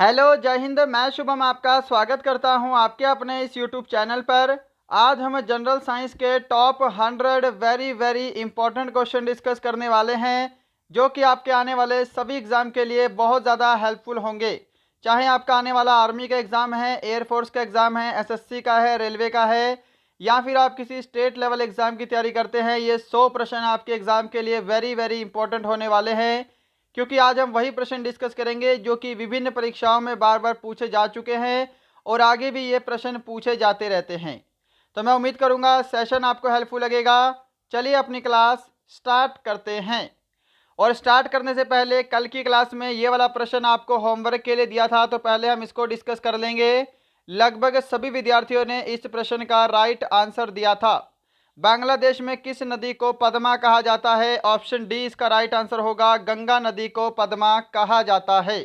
Hello, जय हिंद। मैं शुभम आपका स्वागत करता हूं आपके अपने इस यूट्यूब चैनल पर। आज हम जनरल साइंस के top 100 very very important question discuss करने वाले हैं, जो कि आपके आने वाले सभी एग्ज़ाम के लिए बहुत ज़्यादा हेल्पफुल होंगे। चाहे आपका आने वाला आर्मी का एग्ज़ाम है, एयरफोर्स का एग्ज़ाम है, एसएससी का है, रेलवे का है, या फिर आप किसी स्टेट लेवल एग्ज़ाम की तैयारी करते हैं, ये 100 प्रश्न आपके एग्ज़ाम के लिए वेरी वेरी इंपॉर्टेंट होने वाले हैं। क्योंकि आज हम वही प्रश्न डिस्कस करेंगे जो कि विभिन्न परीक्षाओं में बार बार पूछे जा चुके हैं और आगे भी ये प्रश्न पूछे जाते रहते हैं। तो मैं उम्मीद करूंगा सेशन आपको हेल्पफुल लगेगा। चलिए अपनी क्लास स्टार्ट करते हैं। और स्टार्ट करने से पहले कल की क्लास में ये वाला प्रश्न आपको होमवर्क के लिए दिया था, तो पहले हम इसको डिस्कस कर लेंगे। लगभग सभी विद्यार्थियों ने इस प्रश्न का राइट आंसर दिया था। बांग्लादेश में किस नदी को पद्मा कहा जाता है? ऑप्शन डी इसका राइट आंसर होगा, गंगा नदी को पद्मा कहा जाता है।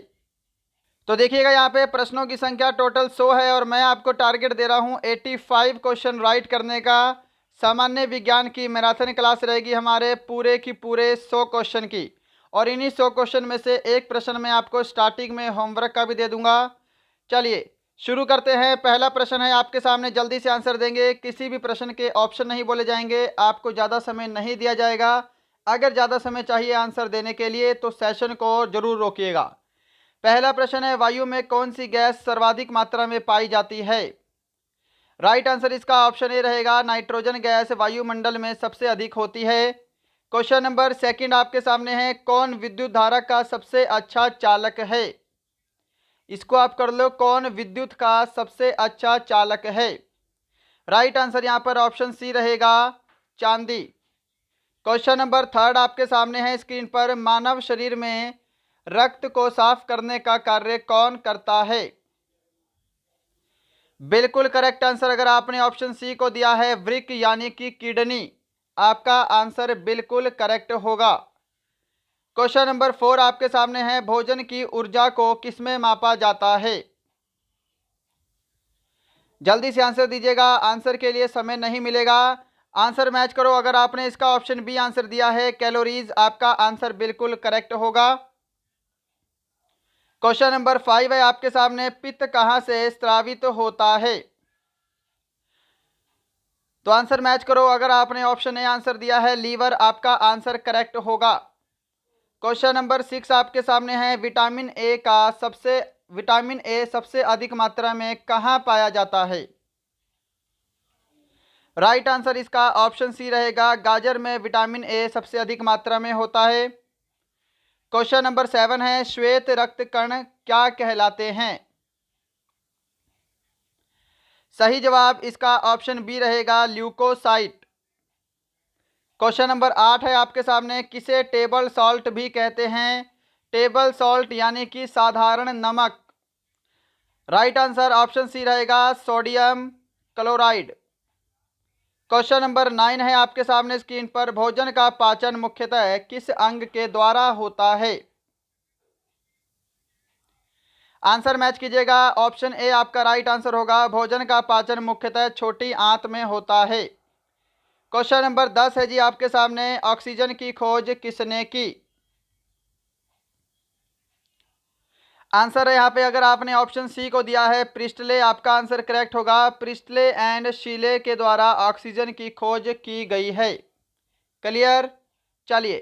तो देखिएगा यहाँ पे प्रश्नों की संख्या टोटल 100 है और मैं आपको टारगेट दे रहा हूँ 85 क्वेश्चन राइट करने का। सामान्य विज्ञान की मैराथन क्लास रहेगी हमारे पूरे की पूरे 100 क्वेश्चन की, और इन्हीं 100 क्वेश्चन में से एक प्रश्न मैं आपको स्टार्टिंग में होमवर्क का भी दे दूंगा। चलिए शुरू करते हैं। पहला प्रश्न है आपके सामने, जल्दी से आंसर देंगे। किसी भी प्रश्न के ऑप्शन नहीं बोले जाएंगे, आपको ज़्यादा समय नहीं दिया जाएगा। अगर ज़्यादा समय चाहिए आंसर देने के लिए तो सेशन को जरूर रोकिएगा। पहला प्रश्न है, वायु में कौन सी गैस सर्वाधिक मात्रा में पाई जाती है? राइट आंसर इसका ऑप्शन ए रहेगा, नाइट्रोजन गैस वायुमंडल में सबसे अधिक होती है। क्वेश्चन नंबर सेकंड आपके सामने है, कौन विद्युत धारा का सबसे अच्छा चालक है? इसको आप कर लो, कौन विद्युत का सबसे अच्छा चालक है? राइट आंसर यहाँ पर ऑप्शन सी रहेगा, चांदी। क्वेश्चन नंबर थर्ड आपके सामने है स्क्रीन पर, मानव शरीर में रक्त को साफ करने का कार्य कौन करता है? बिल्कुल करेक्ट आंसर अगर आपने ऑप्शन सी को दिया है, वृक्क यानी कि किडनी। आपका आंसर बिल्कुल करेक्ट होगा। क्वेश्चन नंबर 4 आपके सामने है, भोजन की ऊर्जा को किसमें मापा जाता है? जल्दी से आंसर दीजिएगा, आंसर के लिए समय नहीं मिलेगा। आंसर मैच करो। अगर आपने इसका ऑप्शन बी आंसर दिया है, कैलोरीज, आपका आंसर बिल्कुल करेक्ट होगा। क्वेश्चन नंबर 5 है आपके सामने, पित्त कहां से स्रावित होता है? तो आंसर मैच करो। अगर आपने ऑप्शन ए आंसर दिया है, लीवर, आपका आंसर करेक्ट होगा। क्वेश्चन नंबर 6 आपके सामने है, विटामिन ए सबसे अधिक मात्रा में कहां पाया जाता है? राइट आंसर इसका ऑप्शन सी रहेगा, गाजर में विटामिन ए सबसे अधिक मात्रा में होता है। क्वेश्चन नंबर 7 है, श्वेत रक्त कण क्या कहलाते हैं? सही जवाब इसका ऑप्शन बी रहेगा, ल्यूकोसाइट। क्वेश्चन नंबर 8 है आपके सामने, किसे टेबल सॉल्ट भी कहते हैं? टेबल सॉल्ट यानी कि साधारण नमक। राइट आंसर ऑप्शन सी रहेगा, सोडियम क्लोराइड। क्वेश्चन नंबर 9 है आपके सामने स्क्रीन पर, भोजन का पाचन मुख्यतः किस अंग के द्वारा होता है? आंसर मैच कीजिएगा। ऑप्शन ए आपका राइट आंसर होगा, भोजन का पाचन मुख्यतः छोटी आंत में होता है। क्वेश्चन नंबर 10 है जी आपके सामने, ऑक्सीजन की खोज किसने की? आंसर है यहाँ पे, अगर आपने ऑप्शन सी को दिया है, प्रिस्टले, आपका आंसर करेक्ट होगा। प्रिस्टले एंड शीले के द्वारा ऑक्सीजन की खोज की गई है। क्लियर। चलिए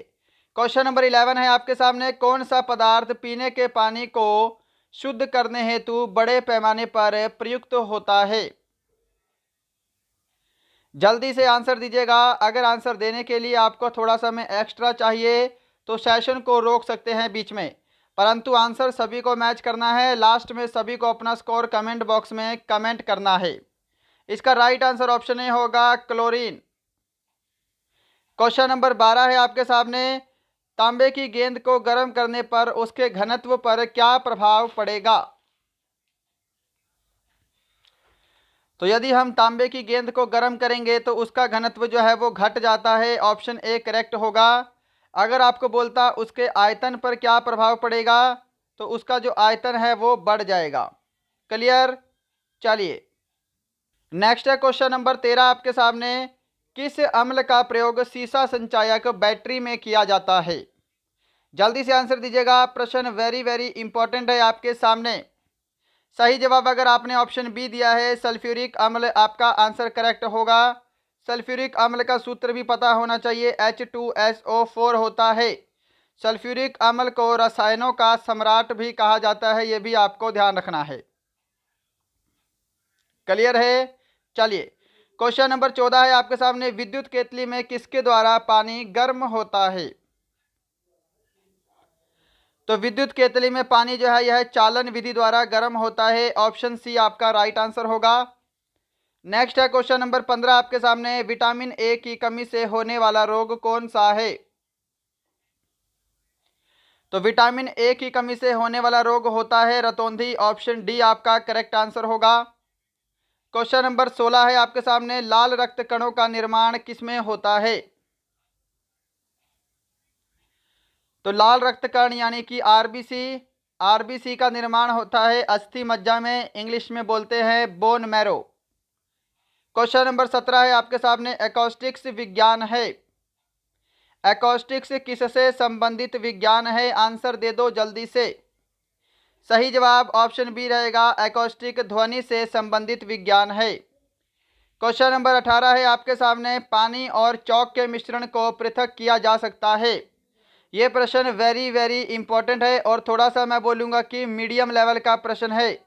क्वेश्चन नंबर 11 है आपके सामने, कौन सा पदार्थ पीने के पानी को शुद्ध करने हेतु बड़े पैमाने पर प्रयुक्त होता है? जल्दी से आंसर दीजिएगा। अगर आंसर देने के लिए आपको थोड़ा समय एक्स्ट्रा चाहिए तो सेशन को रोक सकते हैं बीच में, परंतु आंसर सभी को मैच करना है। लास्ट में सभी को अपना स्कोर कमेंट बॉक्स में कमेंट करना है। इसका राइट आंसर ऑप्शन ए होगा, क्लोरीन। क्वेश्चन नंबर 12 है आपके सामने, तांबे की गेंद को गर्म करने पर उसके घनत्व पर क्या प्रभाव पड़ेगा? तो यदि हम तांबे की गेंद को गर्म करेंगे तो उसका घनत्व जो है वो घट जाता है। ऑप्शन ए करेक्ट होगा। अगर आपको बोलता उसके आयतन पर क्या प्रभाव पड़ेगा, तो उसका जो आयतन है वो बढ़ जाएगा। क्लियर। चलिए नेक्स्ट है क्वेश्चन नंबर 13 आपके सामने, किस अम्ल का प्रयोग सीसा संचायक बैटरी में किया जाता है? जल्दी से आंसर दीजिएगा, प्रश्न वेरी वेरी इंपॉर्टेंट है आपके सामने। सही जवाब अगर आपने ऑप्शन बी दिया है सल्फ्यूरिक अम्ल, आपका आंसर करेक्ट होगा। सल्फ्यूरिक अम्ल का सूत्र भी पता होना चाहिए, H2SO4 होता है। सल्फ्यूरिक अम्ल को रसायनों का सम्राट भी कहा जाता है, ये भी आपको ध्यान रखना है। क्लियर है? चलिए क्वेश्चन नंबर 14 है आपके सामने, विद्युत केतली में किसके द्वारा पानी गर्म होता है? तो विद्युत केतली में पानी जो है यह चालन विधि द्वारा गर्म होता है। ऑप्शन सी आपका राइट आंसर होगा। नेक्स्ट है क्वेश्चन नंबर 15 आपके सामने, विटामिन ए की कमी से होने वाला रोग कौन सा है? तो विटामिन ए की कमी से होने वाला रोग होता है रतौंधी। ऑप्शन डी आपका करेक्ट आंसर होगा। क्वेश्चन नंबर 16 है आपके सामने, लाल रक्त कणों का निर्माण किसमें होता है? तो लाल रक्त कण यानी कि आरबीसी का निर्माण होता है अस्थि मज्जा में, इंग्लिश में बोलते हैं बोन मैरो। क्वेश्चन नंबर 17 है आपके सामने, एकॉस्टिक्स विज्ञान है। एकॉस्टिक्स किससे संबंधित विज्ञान है? आंसर दे दो जल्दी से। सही जवाब ऑप्शन बी रहेगा, एकॉस्टिक ध्वनि से संबंधित विज्ञान है। क्वेश्चन नंबर 18 है आपके सामने, पानी और चौक के मिश्रण को पृथक किया जा सकता है। ये प्रश्न वेरी वेरी इंपॉर्टेंट है और थोड़ा सा मैं बोलूँगा कि मीडियम लेवल का प्रश्न है,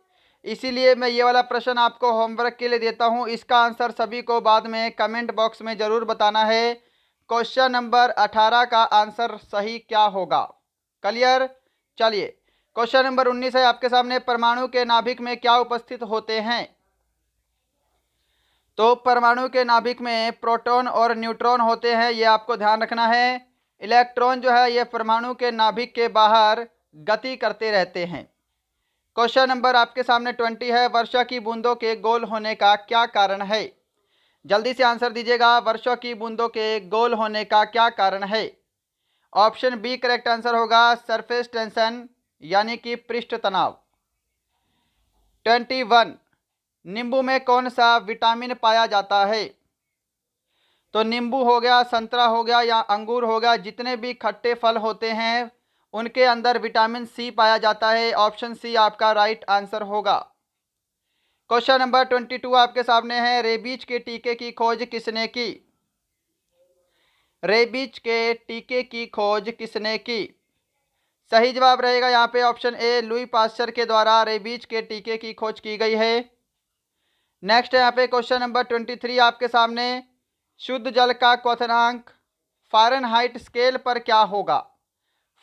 इसीलिए मैं ये वाला प्रश्न आपको होमवर्क के लिए देता हूँ। इसका आंसर सभी को बाद में कमेंट बॉक्स में ज़रूर बताना है। क्वेश्चन नंबर 18 का आंसर सही क्या होगा? क्लियर? चलिए क्वेश्चन नंबर 19 है आपके सामने, परमाणु के नाभिक में क्या उपस्थित होते हैं? तो परमाणु के नाभिक में प्रोटॉन और न्यूट्रॉन होते हैं, ये आपको ध्यान रखना है। इलेक्ट्रॉन जो है ये परमाणु के नाभिक के बाहर गति करते रहते हैं। क्वेश्चन नंबर आपके सामने 20 है, वर्षा की बूंदों के गोल होने का क्या कारण है? जल्दी से आंसर दीजिएगा, वर्षा की बूंदों के गोल होने का क्या कारण है? ऑप्शन बी करेक्ट आंसर होगा, सरफेस टेंशन यानी कि पृष्ठ तनाव। 21, नींबू में कौन सा विटामिन पाया जाता है? तो नींबू हो गया, संतरा हो गया या अंगूर हो गया, जितने भी खट्टे फल होते हैं उनके अंदर विटामिन सी पाया जाता है। ऑप्शन सी आपका राइट आंसर होगा। क्वेश्चन नंबर 22 आपके सामने है, रेबीज के टीके की खोज किसने की? रेबीज के टीके की खोज किसने की? सही जवाब रहेगा यहाँ पे ऑप्शन ए, लुई पास्चर के द्वारा रेबीज के टीके की खोज की गई है। नेक्स्ट है यहाँ पे क्वेश्चन नंबर 23 आपके सामने, शुद्ध जल का क्वथनांक फ़ारेनहाइट स्केल पर क्या होगा?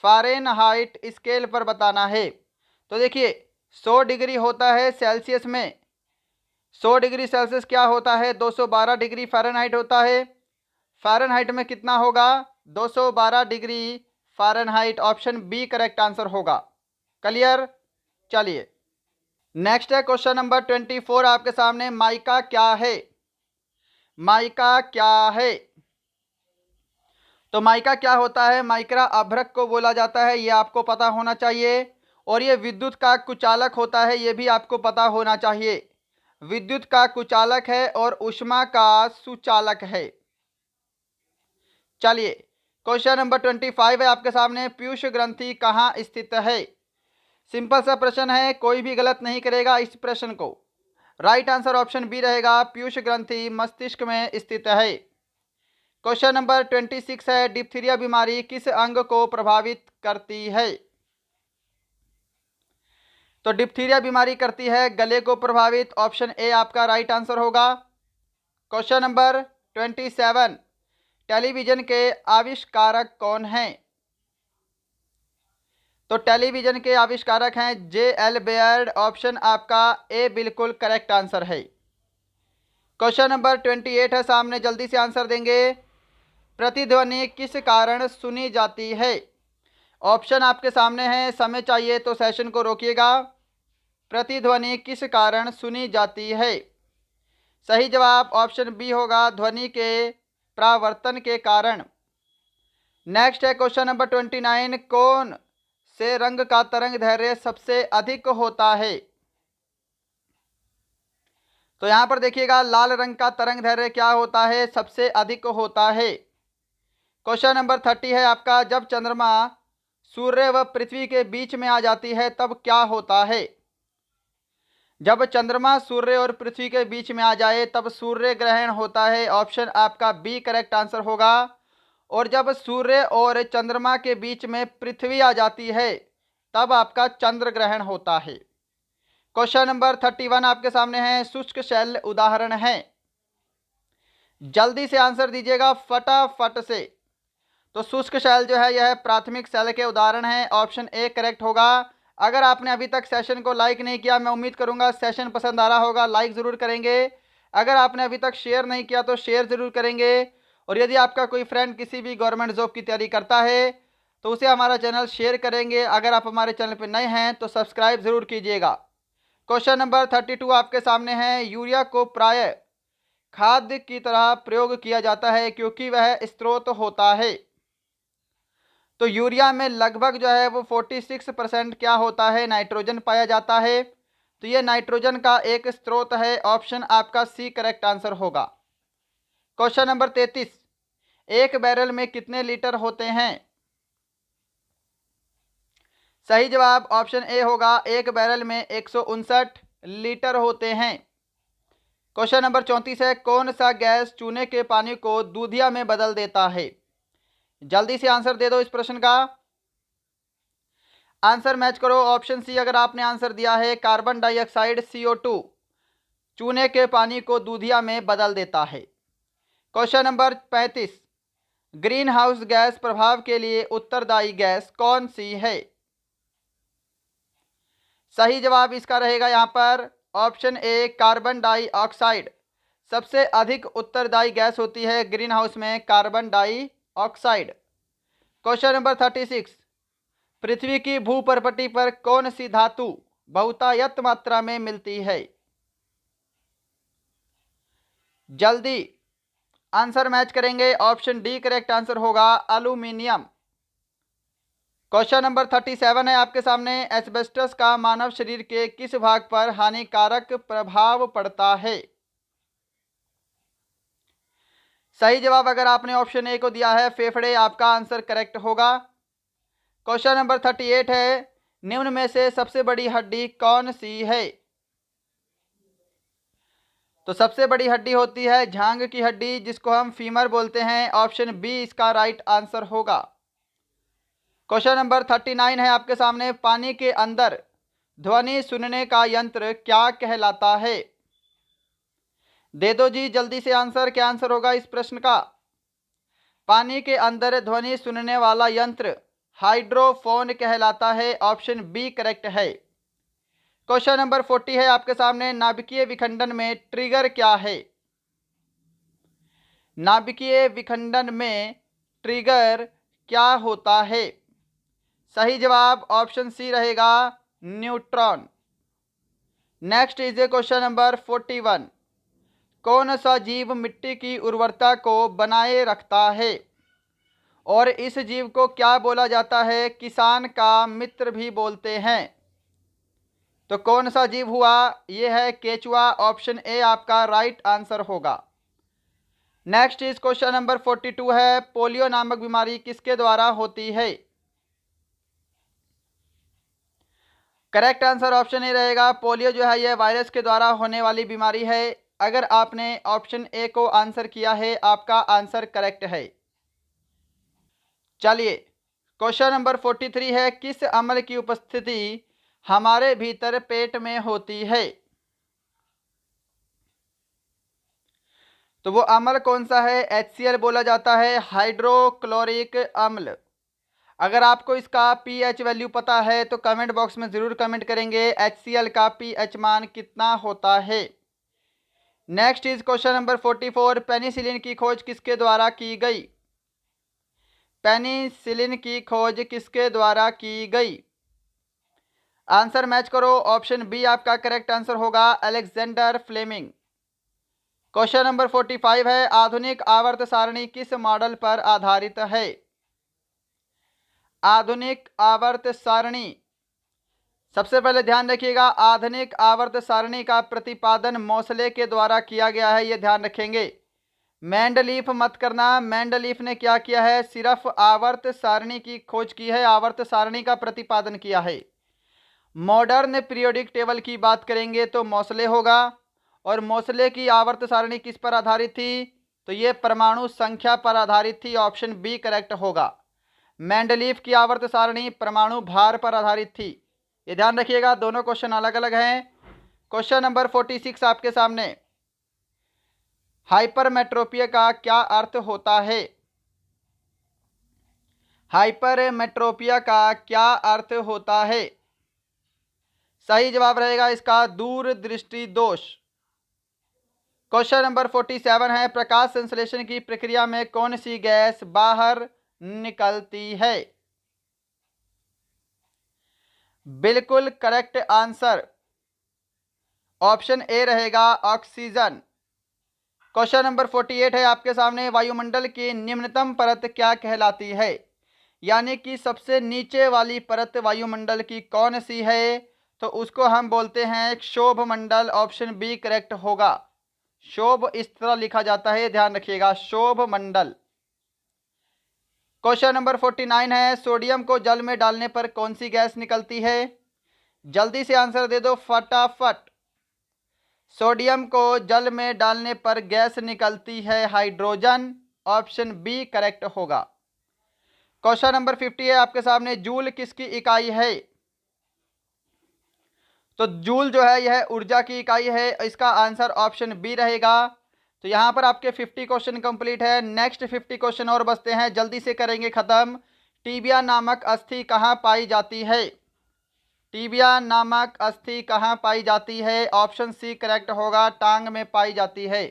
फ़ारेनहाइट स्केल पर बताना है। तो देखिए 100 डिग्री होता है सेल्सियस में, 100 डिग्री सेल्सियस क्या होता है? 212 डिग्री फ़ारेनहाइट होता है। फ़ारेनहाइट में कितना होगा? 212 degree Fahrenheit. Option B correct answer होगा। क्लियर? चलिए नेक्स्ट है क्वेश्चन नंबर 24 आपके सामने, माइका क्या है? माइका क्या है? तो माइका क्या होता है? माइक्रा अभ्रक को बोला जाता है, ये आपको पता होना चाहिए। और ये विद्युत का कुचालक होता है, ये भी आपको पता होना चाहिए। विद्युत का कुचालक है और ऊष्मा का सुचालक है। चलिए क्वेश्चन नंबर 25 है आपके सामने, पीयूष ग्रंथि कहाँ स्थित है? सिंपल सा प्रश्न है, कोई भी गलत नहीं करेगा इस प्रश्न को। राइट आंसर ऑप्शन बी रहेगा, पीयूष ग्रंथि मस्तिष्क में स्थित है। क्वेश्चन नंबर 26 है, डिप्थीरिया बीमारी किस अंग को प्रभावित करती है? तो डिप्थीरिया बीमारी करती है गले को प्रभावित। ऑप्शन ए आपका राइट आंसर होगा। क्वेश्चन नंबर 27, टेलीविजन के आविष्कारक कौन हैं? तो टेलीविजन के आविष्कारक हैं J.L. बेयर्ड। ऑप्शन आपका ए बिल्कुल करेक्ट आंसर है। क्वेश्चन नंबर 28 है सामने, जल्दी से आंसर देंगे। प्रतिध्वनि किस कारण सुनी जाती है? ऑप्शन आपके सामने है, समय चाहिए तो सेशन को रोकिएगा। प्रतिध्वनि किस कारण सुनी जाती है? सही जवाब ऑप्शन बी होगा, ध्वनि के परावर्तन के कारण। नेक्स्ट है क्वेश्चन नंबर 29, कौन से रंग का तरंग दैर्घ्य सबसे अधिक होता है? तो यहाँ पर देखिएगा, लाल रंग का तरंग दैर्घ्य क्या होता है? सबसे अधिक होता है। क्वेश्चन नंबर 30 है आपका, जब चंद्रमा सूर्य व पृथ्वी के बीच में आ जाती है तब क्या होता है? जब चंद्रमा सूर्य और पृथ्वी के बीच में आ जाए तब सूर्य ग्रहण होता है। ऑप्शन आपका बी करेक्ट आंसर होगा। और जब सूर्य और चंद्रमा के बीच में पृथ्वी आ जाती है तब आपका चंद्र ग्रहण होता है। क्वेश्चन नंबर 31 आपके सामने है, शुष्क शैल उदाहरण है। जल्दी से आंसर दीजिएगा फटाफट से। तो शुष्क शैल जो है यह प्राथमिक शैल के उदाहरण है। ऑप्शन ए करेक्ट होगा। अगर आपने अभी तक सेशन को लाइक नहीं किया, मैं उम्मीद करूंगा सेशन पसंद आ रहा होगा, लाइक ज़रूर करेंगे। अगर आपने अभी तक शेयर नहीं किया तो शेयर ज़रूर करेंगे। और यदि आपका कोई फ्रेंड किसी भी गवर्नमेंट जॉब की तैयारी करता है तो उसे हमारा चैनल शेयर करेंगे। अगर आप हमारे चैनल पर नए हैं तो सब्सक्राइब ज़रूर कीजिएगा। क्वेश्चन नंबर 32 आपके सामने है, यूरिया को प्राय खाद्य की तरह प्रयोग किया जाता है क्योंकि वह स्रोत होता है। तो यूरिया में लगभग जो है वो 46% क्या होता है, नाइट्रोजन पाया जाता है। तो ये नाइट्रोजन का एक स्रोत है। ऑप्शन आपका सी करेक्ट आंसर होगा। क्वेश्चन नंबर 33, एक बैरल में कितने लीटर होते हैं? सही जवाब ऑप्शन ए होगा, एक बैरल में 159 लीटर होते हैं। क्वेश्चन नंबर 34 है, कौन सा गैस चूने के पानी को दूधिया में बदल देता है? जल्दी से आंसर दे दो इस प्रश्न का। आंसर मैच करो। ऑप्शन सी अगर आपने आंसर दिया है, कार्बन डाइऑक्साइड CO2 चूने के पानी को दूधिया में बदल देता है। Question number 35, green house gas प्रभाव के लिए उत्तरदायी गैस कौन सी है? सही जवाब इसका रहेगा यहाँ पर ऑप्शन ए, कार्बन डाइऑक्साइड। सबसे अधिक उत्तरदायी गैस होती है ग्रीन हाउस में कार्बन डाइऑक्साइड। क्वेश्चन नंबर 36, पृथ्वी की भूपर्पटी पर कौन सी धातु बहुतायत मात्रा में मिलती है? जल्दी आंसर मैच करेंगे। ऑप्शन डी करेक्ट आंसर होगा, एल्यूमिनियम। क्वेश्चन नंबर 37 है आपके सामने, एस्बेस्टस का मानव शरीर के किस भाग पर हानिकारक प्रभाव पड़ता है? सही जवाब अगर आपने ऑप्शन ए को दिया है, फेफड़े, आपका आंसर करेक्ट होगा। क्वेश्चन नंबर 38 है, निम्न में से सबसे बड़ी हड्डी कौन सी है? तो सबसे बड़ी हड्डी होती है झांग की हड्डी, जिसको हम फीमर बोलते हैं। ऑप्शन बी इसका राइट आंसर होगा। क्वेश्चन नंबर 39 है आपके सामने, पानी के अंदर ध्वनि सुनने का यंत्र क्या कहलाता है? दे दो जी जल्दी से आंसर, क्या आंसर होगा इस प्रश्न का? पानी के अंदर ध्वनि सुनने वाला यंत्र हाइड्रोफोन कहलाता है। ऑप्शन बी करेक्ट है। क्वेश्चन नंबर 40 है आपके सामने, नाभिकीय विखंडन में ट्रिगर क्या है? नाभिकीय विखंडन में ट्रिगर क्या होता है? सही जवाब ऑप्शन सी रहेगा, neutron. Next is a question number 41, कौन सा जीव मिट्टी की उर्वरता को बनाए रखता है और इस जीव को क्या बोला जाता है? किसान का मित्र भी बोलते हैं। तो कौन सा जीव हुआ? यह है केचुआ। ऑप्शन ए आपका राइट आंसर होगा। नेक्स्ट इज क्वेश्चन नंबर 42 है, पोलियो नामक बीमारी किसके द्वारा होती है? करेक्ट आंसर ऑप्शन ए रहेगा, पोलियो जो है यह वायरस के द्वारा होने वाली बीमारी है। अगर आपने ऑप्शन ए को आंसर किया है, आपका आंसर करेक्ट है। चलिए क्वेश्चन नंबर 43 है, किस अम्ल की उपस्थिति हमारे भीतर पेट में होती है? तो वो अम्ल कौन सा है? HCl बोला जाता है, हाइड्रोक्लोरिक अम्ल। अगर आपको इसका pH वैल्यू पता है तो कमेंट बॉक्स में ज़रूर कमेंट करेंगे HCl का pH मान कितना होता है। Next is question number 44, penicillin की खोज किसके द्वारा की गई? पेनिसिलिन की खोज किसके द्वारा की गई? आंसर मैच करो। ऑप्शन बी आपका करेक्ट आंसर होगा, अलेक्जेंडर फ्लेमिंग। क्वेश्चन नंबर 45 है, आधुनिक आवर्त सारणी किस मॉडल पर आधारित है? आधुनिक आवर्त सारणी, सबसे पहले ध्यान रखिएगा, आधुनिक आवर्त सारणी का प्रतिपादन मोसले के द्वारा किया गया है, ये ध्यान रखेंगे। मेंडलीफ मत करना। मेंडलीफ ने क्या किया है? सिर्फ आवर्त सारणी की खोज की है, आवर्त सारणी का प्रतिपादन किया है। मॉडर्न पीरियोडिक टेबल की बात करेंगे तो मोसले होगा, और मोसले की आवर्त सारणी किस पर आधारित थी? तो ये परमाणु संख्या पर आधारित थी, ऑप्शन बी करेक्ट होगा। मेंडलीफ की आवर्त सारणी परमाणु भार पर आधारित थी। ये ध्यान रखिएगा, दोनों क्वेश्चन अलग अलग हैं। क्वेश्चन नंबर 46 आपके सामने, हाइपरमेट्रोपिया का क्या अर्थ होता है? हाइपरमेट्रोपिया का क्या अर्थ होता है? सही जवाब रहेगा इसका दूरदृष्टि दोष। क्वेश्चन नंबर 47 है, प्रकाश संश्लेषण की प्रक्रिया में कौन सी गैस बाहर निकलती है? बिल्कुल करेक्ट आंसर ऑप्शन ए रहेगा, ऑक्सीजन। क्वेश्चन नंबर 48 है आपके सामने, वायुमंडल की निम्नतम परत क्या कहलाती है? यानी कि सबसे नीचे वाली परत वायुमंडल की कौन सी है? तो उसको हम बोलते हैं क्षोभ मंडल, ऑप्शन बी करेक्ट होगा। क्षोभ इस तरह लिखा जाता है, ध्यान रखिएगा, क्षोभ मंडल। क्वेश्चन नंबर 49 है, सोडियम को जल में डालने पर कौन सी गैस निकलती है? जल्दी से आंसर दे दो फटाफट। सोडियम को जल में डालने पर गैस निकलती है हाइड्रोजन, ऑप्शन बी करेक्ट होगा। क्वेश्चन नंबर 50 है आपके सामने, जूल किसकी इकाई है? तो जूल जो है यह ऊर्जा की इकाई है, इसका आंसर ऑप्शन बी रहेगा। तो यहाँ पर आपके 50 क्वेश्चन कंप्लीट है। नेक्स्ट 50 क्वेश्चन और बचते हैं, जल्दी से करेंगे खत्म। टीबिया नामक अस्थि कहाँ पाई जाती है? टीबिया नामक अस्थि कहाँ पाई जाती है? ऑप्शन सी करेक्ट होगा, टांग में पाई जाती है।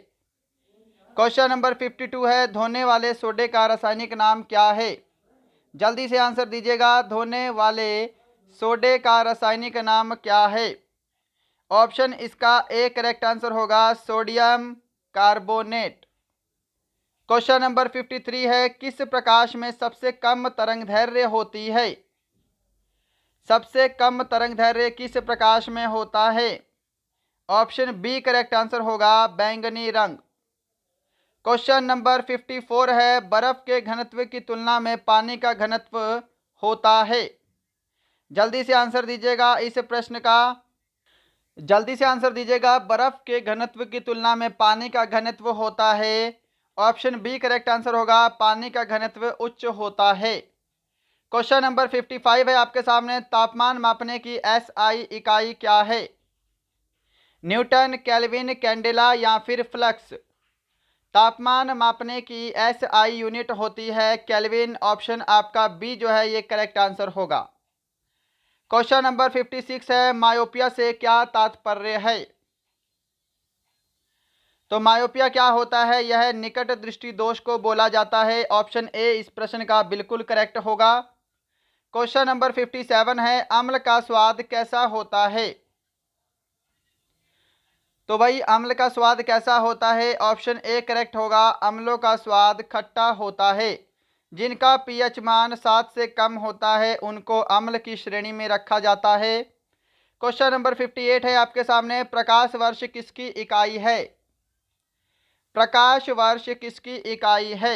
क्वेश्चन नंबर 52 है, धोने वाले सोडे का रासायनिक नाम क्या है? जल्दी से आंसर दीजिएगा, धोने वाले सोडे का रासायनिक नाम क्या है? ऑप्शन इसका ए करेक्ट आंसर होगा, सोडियम कार्बोनेट। क्वेश्चन नंबर 53 है, किस प्रकाश में सबसे कम तरंगदैर्घ्य होती है? सबसे कम तरंगदैर्घ्य किस प्रकाश में होता है? ऑप्शन बी करेक्ट आंसर होगा, बैंगनी रंग। क्वेश्चन नंबर 54 है, बर्फ के घनत्व की तुलना में पानी का घनत्व होता है? जल्दी से आंसर दीजिएगा इस प्रश्न का, जल्दी से आंसर दीजिएगा, बर्फ के घनत्व की तुलना में पानी का घनत्व होता है? ऑप्शन बी करेक्ट आंसर होगा, पानी का घनत्व उच्च होता है। क्वेश्चन नंबर 55 है आपके सामने, तापमान मापने की एसआई इकाई क्या है? न्यूटन, केल्विन, कैंडेला या फिर फ्लक्स? तापमान मापने की एसआई यूनिट होती है केल्विन, ऑप्शन आपका बी जो है ये करेक्ट आंसर होगा। क्वेश्चन नंबर 56 है, मायोपिया से क्या तात्पर्य है? तो मायोपिया क्या होता है? यह निकट दृष्टि दोष को बोला जाता है, ऑप्शन ए इस प्रश्न का बिल्कुल करेक्ट होगा। क्वेश्चन नंबर 57 है, अम्ल का स्वाद कैसा होता है? तो भाई अम्ल का स्वाद कैसा होता है? ऑप्शन ए करेक्ट होगा, अम्लों का स्वाद खट्टा होता है। जिनका पीएच मान 7 से कम होता है उनको अम्ल की श्रेणी में रखा जाता है। क्वेश्चन नंबर 58 है आपके सामने, प्रकाश वर्ष किसकी इकाई है? प्रकाश वर्ष किसकी इकाई है?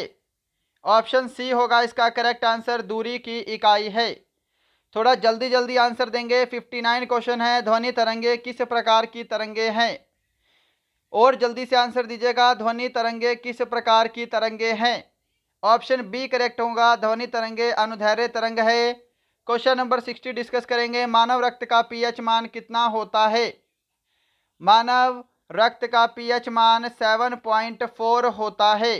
ऑप्शन सी होगा इसका करेक्ट आंसर, दूरी की इकाई है। थोड़ा जल्दी जल्दी आंसर देंगे। 59 क्वेश्चन है, ध्वनि तरंगे किस प्रकार की तरंगे हैं? और जल्दी से आंसर दीजिएगा, ध्वनि तरंगे किस प्रकार की तरंगे हैं? ऑप्शन बी करेक्ट होगा, ध्वनि तरंगे अनुदैर्घ्य तरंग है। क्वेश्चन नंबर 60 डिस्कस करेंगे, मानव रक्त का पीएच मान कितना होता है? मानव रक्त का पीएच मान 7.4 होता है।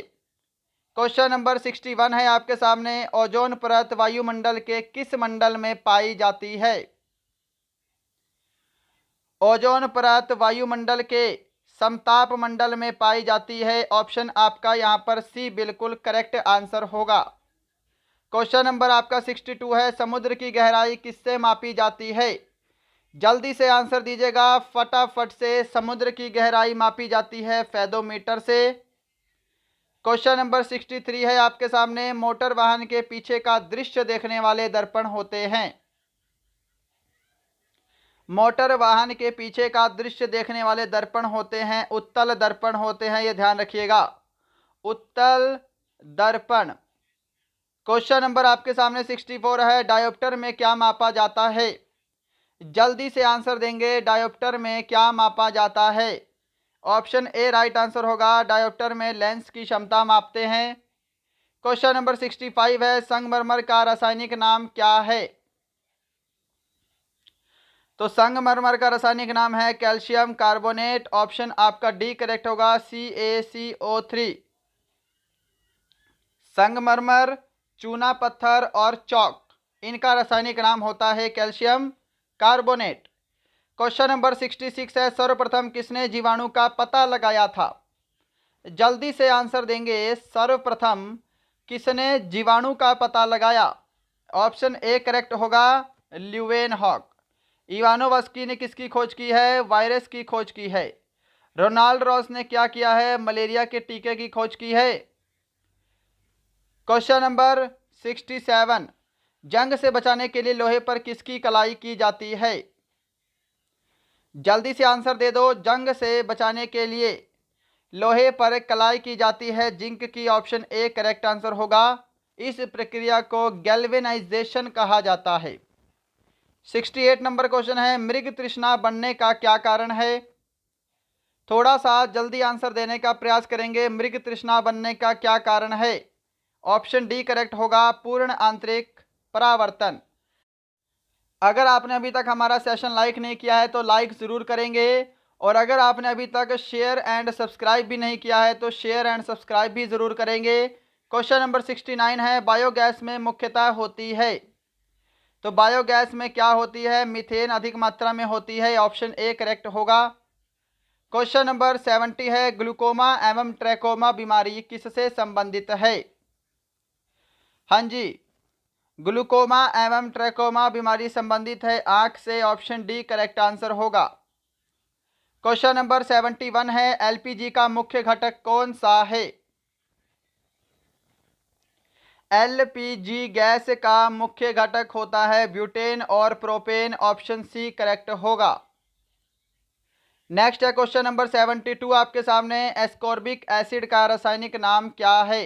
क्वेश्चन नंबर 61 है आपके सामने, ओजोन परत वायुमंडल के किस मंडल में पाई जाती है? ओजोन परत वायुमंडल के समताप मंडल में पाई जाती है, ऑप्शन आपका यहाँ पर सी बिल्कुल करेक्ट आंसर होगा। क्वेश्चन नंबर आपका 62 है, समुद्र की गहराई किससे मापी जाती है? जल्दी से आंसर दीजिएगा फटाफट से, समुद्र की गहराई मापी जाती है फेदोमीटर से। क्वेश्चन नंबर 63 है आपके सामने, मोटर वाहन के पीछे का दृश्य देखने वाले दर्पण होते हैं? मोटर वाहन के पीछे का दृश्य देखने वाले दर्पण होते हैं उत्तल दर्पण होते हैं, ये ध्यान रखिएगा, उत्तल दर्पण। क्वेश्चन नंबर आपके सामने 64 है, डायोप्टर में क्या मापा जाता है? जल्दी से आंसर देंगे, डायोप्टर में क्या मापा जाता है? ऑप्शन ए राइट आंसर होगा, डायोप्टर में लेंस की क्षमता मापते हैं। क्वेश्चन नंबर 65 है, संगमरमर का रासायनिक नाम क्या है? तो संगमरमर का रासायनिक नाम है कैल्शियम कार्बोनेट। ऑप्शन आपका डी करेक्ट होगा, CaCO3। संगमरमर, चूना पत्थर और चौक, इनका रासायनिक नाम होता है कैल्शियम कार्बोनेट। क्वेश्चन नंबर 66 है, सर्वप्रथम किसने जीवाणु का पता लगाया था? जल्दी से आंसर देंगे, सर्वप्रथम किसने जीवाणु का पता लगाया? ऑप्शन ए करेक्ट होगा, ल्यूवेनहॉक। इवानोवस्की ने किसकी खोज की है? वायरस की खोज की है। रोनाल्ड रॉस ने क्या किया है? मलेरिया के टीके की खोज की है। क्वेश्चन नंबर 67, जंग से बचाने के लिए लोहे पर किसकी कलाई की जाती है? जल्दी से आंसर दे दो, जंग से बचाने के लिए लोहे पर कलाई की जाती है जिंक की। ऑप्शन ए करेक्ट आंसर होगा। इस प्रक्रिया को गैल्वेनाइजेशन कहा जाता है। 68 नंबर क्वेश्चन है, मृग तृष्णा बनने का क्या कारण है? थोड़ा सा जल्दी आंसर देने का प्रयास करेंगे, मृग तृष्णा बनने का क्या कारण है? ऑप्शन डी करेक्ट होगा, पूर्ण आंतरिक परावर्तन। अगर आपने अभी तक हमारा सेशन लाइक नहीं किया है तो लाइक ज़रूर करेंगे, और अगर आपने अभी तक शेयर एंड सब्सक्राइब भी नहीं किया है तो शेयर एंड सब्सक्राइब भी ज़रूर करेंगे। क्वेश्चन नंबर 69 है, बायोगैस में मुख्यतः होती है। तो बायोगैस में क्या होती है? मीथेन अधिक मात्रा में होती है। ऑप्शन ए करेक्ट होगा। क्वेश्चन नंबर 70 है, ग्लूकोमा एवं ट्रैकोमा बीमारी किससे संबंधित है? हाँ जी, ग्लूकोमा एवं ट्रैकोमा बीमारी संबंधित है आंख से। ऑप्शन डी करेक्ट आंसर होगा। क्वेश्चन नंबर 71 है, एलपीजी का मुख्य घटक कौन सा है? एलपीजी गैस का मुख्य घटक होता है ब्यूटेन और प्रोपेन। ऑप्शन सी करेक्ट होगा। नेक्स्ट है क्वेश्चन नंबर 72 आपके सामने, एस्कॉर्बिक एसिड का रासायनिक नाम क्या है?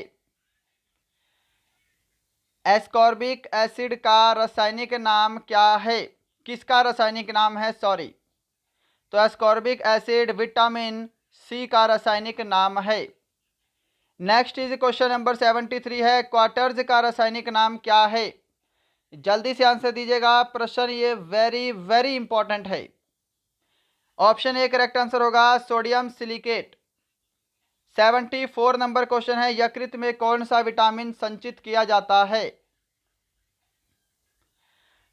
एस्कॉर्बिक एसिड का रासायनिक नाम क्या है? किसका रासायनिक नाम है, सॉरी। तो एस्कॉर्बिक एसिड विटामिन सी का रासायनिक नाम है। नेक्स्ट इज क्वेश्चन नंबर 73 है, क्वार्टर्स का रासायनिक नाम क्या है? जल्दी से आंसर दीजिएगा, प्रश्न ये वेरी वेरी इंपॉर्टेंट है। ऑप्शन ए करेक्ट आंसर होगा, सोडियम सिलिकेट। 74 नंबर क्वेश्चन है, यकृत में कौन सा विटामिन संचित किया जाता है?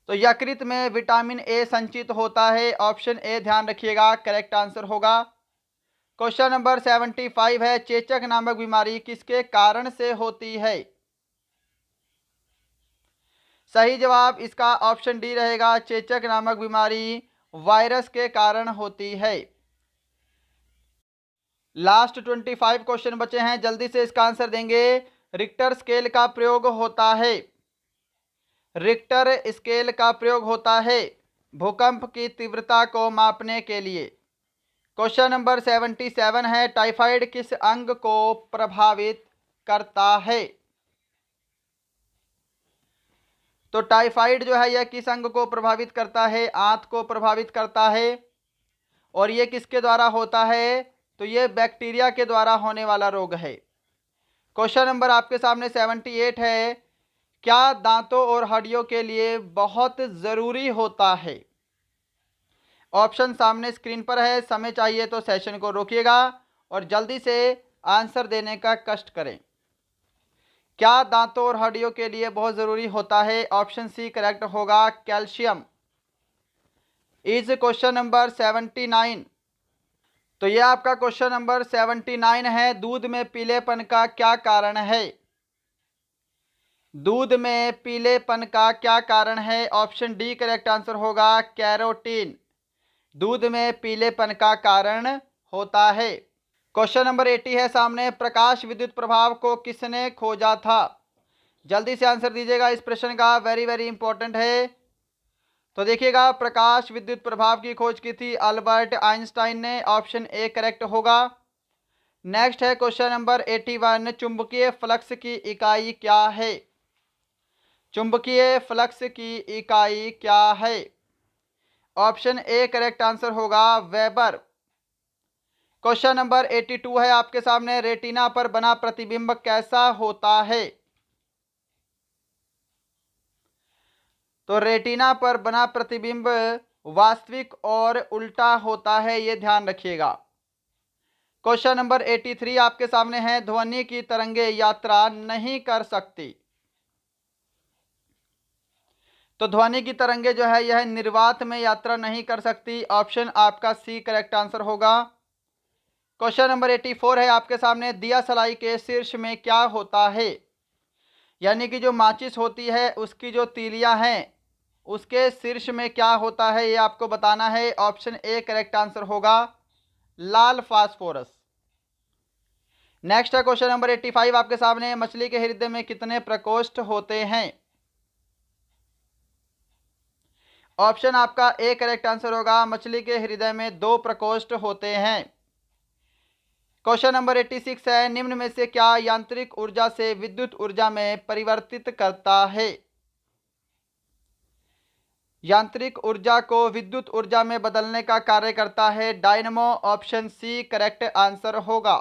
तो यकृत में विटामिन ए संचित होता है। ऑप्शन ए ध्यान रखिएगा, करेक्ट आंसर होगा। क्वेश्चन नंबर 75 है, चेचक नामक बीमारी किसके कारण से होती है? सही जवाब इसका ऑप्शन डी रहेगा, चेचक नामक बीमारी वायरस के कारण होती है। लास्ट 25 क्वेश्चन बचे हैं, जल्दी से इसका आंसर देंगे। रिक्टर स्केल का प्रयोग होता है, रिक्टर स्केल का प्रयोग होता है भूकंप की तीव्रता को मापने के लिए। क्वेश्चन नंबर 77 है, टाइफाइड किस अंग को प्रभावित करता है? तो टाइफाइड जो है यह किस अंग को प्रभावित करता है? आंत को प्रभावित करता है। और ये किसके द्वारा होता है? तो ये बैक्टीरिया के द्वारा होने वाला रोग है। क्वेश्चन नंबर आपके सामने 78 है, क्या दांतों और हड्डियों के लिए बहुत ज़रूरी होता है? ऑप्शन सामने स्क्रीन पर है, समय चाहिए तो सेशन को रोकिएगा और जल्दी से आंसर देने का कष्ट करें। क्या दांतों और हड्डियों के लिए बहुत ज़रूरी होता है? ऑप्शन सी करेक्ट होगा, कैल्शियम। Is question number 79। तो यह आपका क्वेश्चन नंबर 79 है, दूध में पीलेपन का क्या कारण है? दूध में पीलेपन का क्या कारण है? ऑप्शन डी करेक्ट आंसर होगा, कैरोटीन। दूध में पीलेपन का कारण होता है। क्वेश्चन नंबर 80 है सामने, प्रकाश विद्युत प्रभाव को किसने खोजा था? जल्दी से आंसर दीजिएगा, इस प्रश्न का वेरी वेरी इंपॉर्टेंट है। तो देखिएगा, प्रकाश विद्युत प्रभाव की खोज की थी अल्बर्ट आइंस्टाइन ने। ऑप्शन ए करेक्ट होगा। नेक्स्ट है क्वेश्चन नंबर 81, चुंबकीय फ्लक्स की इकाई क्या है? चुंबकीय फ्लक्स की इकाई क्या है? ऑप्शन ए करेक्ट आंसर होगा वेबर। क्वेश्चन नंबर 82 है आपके सामने, रेटिना पर बना प्रतिबिंब कैसा होता है? तो रेटिना पर बना प्रतिबिंब वास्तविक और उल्टा होता है, ये ध्यान रखिएगा। क्वेश्चन नंबर 83 आपके सामने है, ध्वनि की तरंगे यात्रा नहीं कर सकती। तो ध्वनि की तरंगे जो है यह निर्वात में यात्रा नहीं कर सकती, ऑप्शन आपका सी करेक्ट आंसर होगा। क्वेश्चन नंबर 84 है आपके सामने, दिया सलाई के शीर्ष में क्या होता है? यानी कि जो माचिस होती है उसकी जो तीलियां हैं उसके शीर्ष में क्या होता है, ये आपको बताना है, ऑप्शन ए करेक्ट आंसर होगा लाल फास्फोरस। नेक्स्ट है क्वेश्चन नंबर 85 आपके सामने, मछली के हृदय में कितने प्रकोष्ठ होते हैं? ऑप्शन आपका ए करेक्ट आंसर होगा, मछली के हृदय में 2 प्रकोष्ठ होते हैं। क्वेश्चन नंबर 86 है, निम्न में से क्या यांत्रिक ऊर्जा से विद्युत ऊर्जा में परिवर्तित करता है? यांत्रिक ऊर्जा को विद्युत ऊर्जा में बदलने का कार्य करता है dynamo, option C correct answer होगा।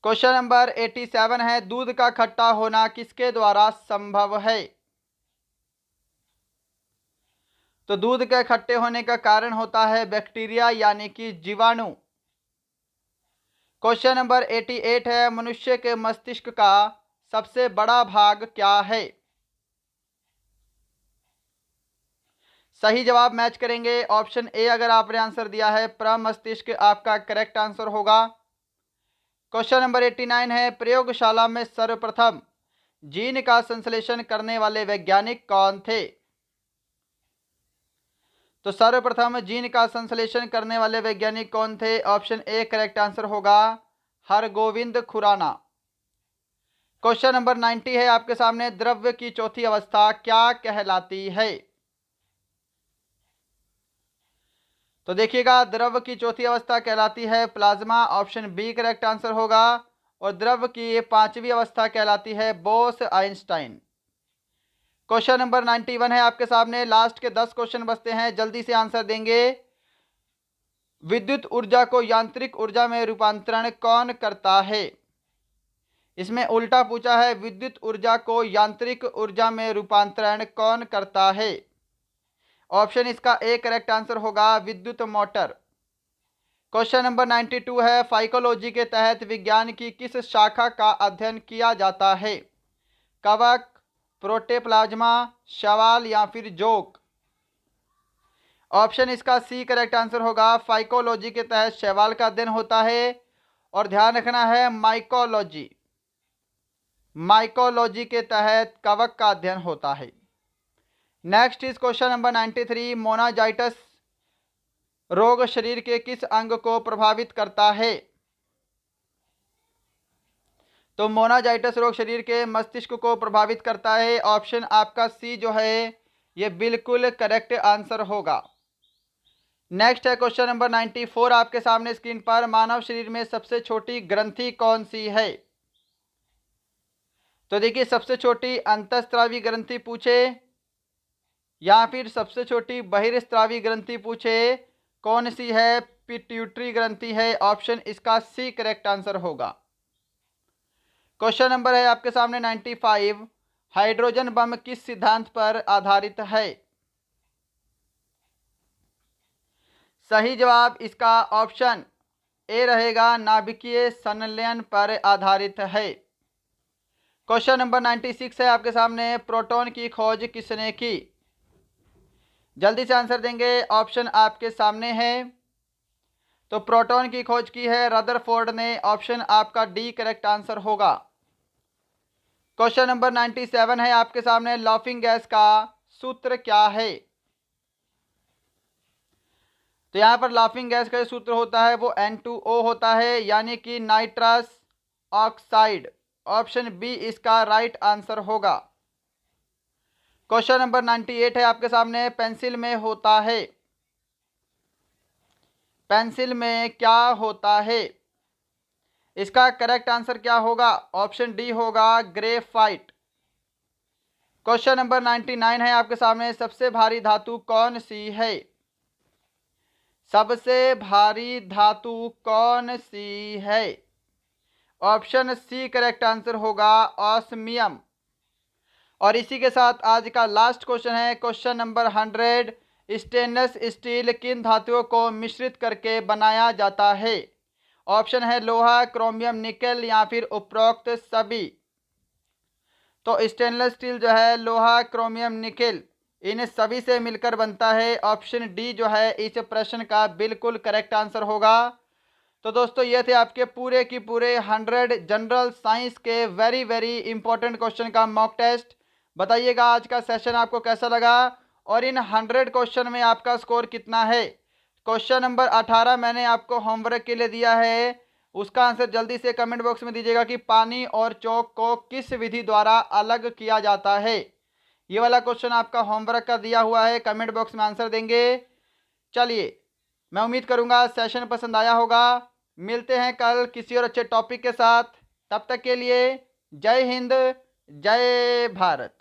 क्वेश्चन नंबर 87 है, दूध का खट्टा होना किसके द्वारा संभव है? तो दूध के खट्टे होने का कारण होता है बैक्टीरिया यानी कि जीवाणु। क्वेश्चन नंबर 88 है, मनुष्य के मस्तिष्क का सबसे बड़ा भाग क्या है? सही जवाब मैच करेंगे, ऑप्शन ए अगर आपने आंसर दिया है प्रमस्तिष्क आपका करेक्ट आंसर होगा। क्वेश्चन नंबर 89 है, प्रयोगशाला में सर्वप्रथम जीन का संश्लेषण करने वाले वैज्ञानिक कौन थे? तो सर्वप्रथम जीन का संश्लेषण करने वाले वैज्ञानिक कौन थे? ऑप्शन ए करेक्ट आंसर होगा हरगोविंद खुराना। क्वेश्चन नंबर 90 है आपके सामने, द्रव्य की चौथी अवस्था क्या कहलाती है? तो देखिएगा, द्रव्य की चौथी अवस्था कहलाती है plasma, option B correct answer होगा। और द्रव्य की 5वीं अवस्था कहलाती है बोस आइंस्टाइन। क्वेश्चन नंबर 91 है आपके सामने, लास्ट के 10 क्वेश्चन बचते हैं, जल्दी से आंसर देंगे। विद्युत ऊर्जा को यांत्रिक ऊर्जा में रूपांतरण कौन करता है? इसमें उल्टा पूछा है, विद्युत ऊर्जा को यांत्रिक ऊर्जा में रूपांतरण कौन करता है? ऑप्शन इसका ए करेक्ट आंसर होगा विद्युत मोटर। क्वेश्चन नंबर 92 है, फाइकोलॉजी के तहत विज्ञान की किस शाखा का अध्ययन किया जाता है? कवक, प्रोटोप्लाज्मा, शैवाल या फिर जोक? ऑप्शन इसका सी करेक्ट आंसर होगा, फाइकोलॉजी के तहत शैवाल का अध्ययन होता है। और ध्यान रखना है माइकोलॉजी के तहत कवक का अध्ययन होता है। नेक्स्ट इज क्वेश्चन नंबर 93, मोनाजाइटिस रोग शरीर के किस अंग को प्रभावित करता है? तो मोनाजाइटिस रोग शरीर के मस्तिष्क को प्रभावित करता है, ऑप्शन आपका सी जो है ये बिल्कुल करेक्ट आंसर होगा। नेक्स्ट है क्वेश्चन नंबर 94 आपके सामने स्क्रीन पर, मानव शरीर में सबसे छोटी ग्रंथि कौन सी है? तो देखिए, सबसे छोटी अंतःस्रावी ग्रंथि पूछे या फिर सबसे छोटी बहिर्स्रावी ग्रंथि पूछे, कौन सी है? पिट्यूटरी ग्रंथि है, ऑप्शन इसका सी करेक्ट आंसर होगा। क्वेश्चन नंबर है आपके सामने 95, हाइड्रोजन बम किस सिद्धांत पर आधारित है? सही जवाब इसका ऑप्शन ए रहेगा, नाभिकीय संलयन पर आधारित है। क्वेश्चन नंबर 96 है आपके सामने, प्रोटॉन की खोज किसने की? जल्दी से आंसर देंगे, ऑप्शन आपके सामने है। तो प्रोटॉन की खोज की है रदरफोर्ड ने, ऑप्शन आपका डी करेक्ट आंसर होगा। क्वेश्चन नंबर 97 है आपके सामने, लाफिंग गैस का सूत्र क्या है? तो यहाँ पर लाफिंग गैस का जो सूत्र होता है वो N2O होता है, यानी कि नाइट्रस ऑक्साइड, ऑप्शन बी इसका राइट आंसर होगा। क्वेश्चन नंबर 98 है आपके सामने, पेंसिल में होता है, पेंसिल में क्या होता है? इसका करेक्ट आंसर क्या होगा? ऑप्शन डी होगा ग्रेफाइट। क्वेश्चन नंबर 99 है आपके सामने, सबसे भारी धातु कौन सी है? सबसे भारी धातु कौन सी है? ऑप्शन सी करेक्ट आंसर होगा ऑस्मियम। और इसी के साथ आज का लास्ट क्वेश्चन है, क्वेश्चन नंबर 100, स्टेनलेस स्टील किन धातुओं को मिश्रित करके बनाया जाता है? ऑप्शन है लोहा, क्रोमियम, निकेल या फिर उपरोक्त सभी। तो स्टेनलेस स्टील जो है लोहा, क्रोमियम, निकेल इन सभी से मिलकर बनता है। ऑप्शन डी जो है इस प्रश्न का बिल्कुल करेक्ट आंसर होगा। तो दोस्तों ये थे आपके पूरे की पूरे 100 जनरल साइंस के वेरी वेरी इंपॉर्टेंट क्वेश्चन का मॉक टेस्ट। बताइएगा आज का सेशन आपको कैसा लगा और इन 100 क्वेश्चन में आपका स्कोर कितना है। क्वेश्चन नंबर 18 मैंने आपको होमवर्क के लिए दिया है, उसका आंसर जल्दी से कमेंट बॉक्स में दीजिएगा कि पानी और चौक को किस विधि द्वारा अलग किया जाता है। ये वाला क्वेश्चन आपका होमवर्क का दिया हुआ है, कमेंट बॉक्स में आंसर देंगे। चलिए मैं उम्मीद करूंगा सेशन पसंद आया होगा। मिलते हैं कल किसी और अच्छे टॉपिक के साथ, तब तक के लिए जय हिंद, जय भारत।